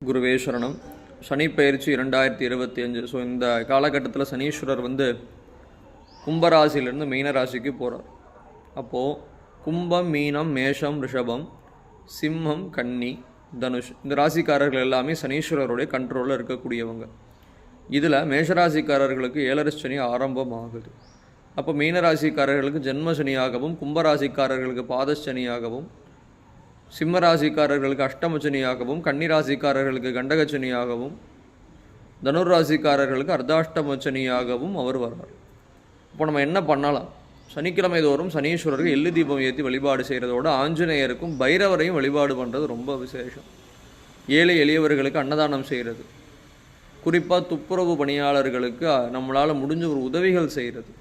குருவே சரணம். சனி பயிற்சி 2025. ஸோ இந்த காலகட்டத்தில் சனீஸ்வரர் கும்பராசிலேருந்து மீன ராசிக்கு போகிறார். அப்போது கும்பம், மீனம், மேஷம், ரிஷபம், சிம்மம், கன்னி, தனுஷ் இந்த ராசிக்காரர்கள் எல்லாமே சனீஸ்வரருடைய கண்ட்ரோலில் இருக்கக்கூடியவங்க. இதில் மேஷராசிக்காரர்களுக்கு 7.5 சனி ஆரம்பம் ஆகுது. அப்போ மீனராசிக்காரர்களுக்கு ஜென்ம சனியாகவும், கும்பராசிக்காரர்களுக்கு பாதசனியாகவும், சிம்மராசிக்காரர்களுக்கு அஷ்டமச்சனியாகவும், கன்னிராசிக்காரர்களுக்கு கண்டகச்சனியாகவும், தனுராசிக்காரர்களுக்கு அர்த்தாஷ்டமச்சனியாகவும் அவர் வர்றார். இப்போ நம்ம என்ன பண்ணலாம்? சனிக்கிழமை தோறும் சனீஸ்வரருக்கு எள்ளு தீபம் ஏற்றி வழிபாடு செய்கிறதோடு ஆஞ்சநேயருக்கும் பைரவரையும் வழிபாடு பண்ணுறது ரொம்ப விசேஷம். ஏழை எளியவர்களுக்கு அன்னதானம் செய்கிறது, குறிப்பாக துப்புரவு பணியாளர்களுக்கு நம்மளால் முடிஞ்ச ஒரு உதவிகள் செய்கிறது,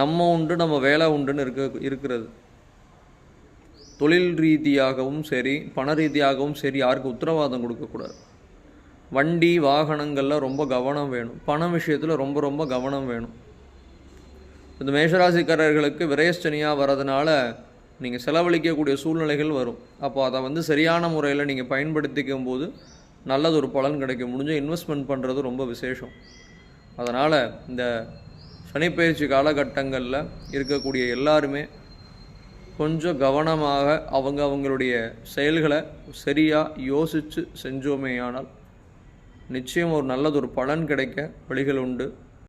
நம்ம உண்டு நம்ம வேலை உண்டுன்னு இருக்கிறது. தொழில் ரீதியாகவும் சரி, பண ரீதியாகவும் சரி, யாருக்கு உத்தரவாதம் கொடுக்கக்கூடாது. வண்டி வாகனங்களில் ரொம்ப கவனம் வேணும். பண விஷயத்தில் ரொம்ப ரொம்ப கவனம் வேணும். இந்த மேஷராசிக்காரர்களுக்கு விரயச்சனியாக வர்றதுனால நீங்கள் செலவழிக்கக்கூடிய சூழ்நிலைகள் வரும். அப்போ அதை சரியான முறையில் நீங்கள் பயன்படுத்திக்கும் போது நல்லது ஒரு பலன் கிடைக்கும். முடிஞ்ச இன்வெஸ்ட்மெண்ட் பண்ணுறது ரொம்ப விசேஷம். அதனால் இந்த சனிப்பயிற்சி காலகட்டங்களில் இருக்கக்கூடிய எல்லாருமே கொஞ்சம் கவனமாக அவங்களுடைய செயல்களை சரியாக யோசித்து செஞ்சோமேயானால் நிச்சயம் ஒரு நல்லதொரு பலன் கிடைக்க வழிகள் உண்டு.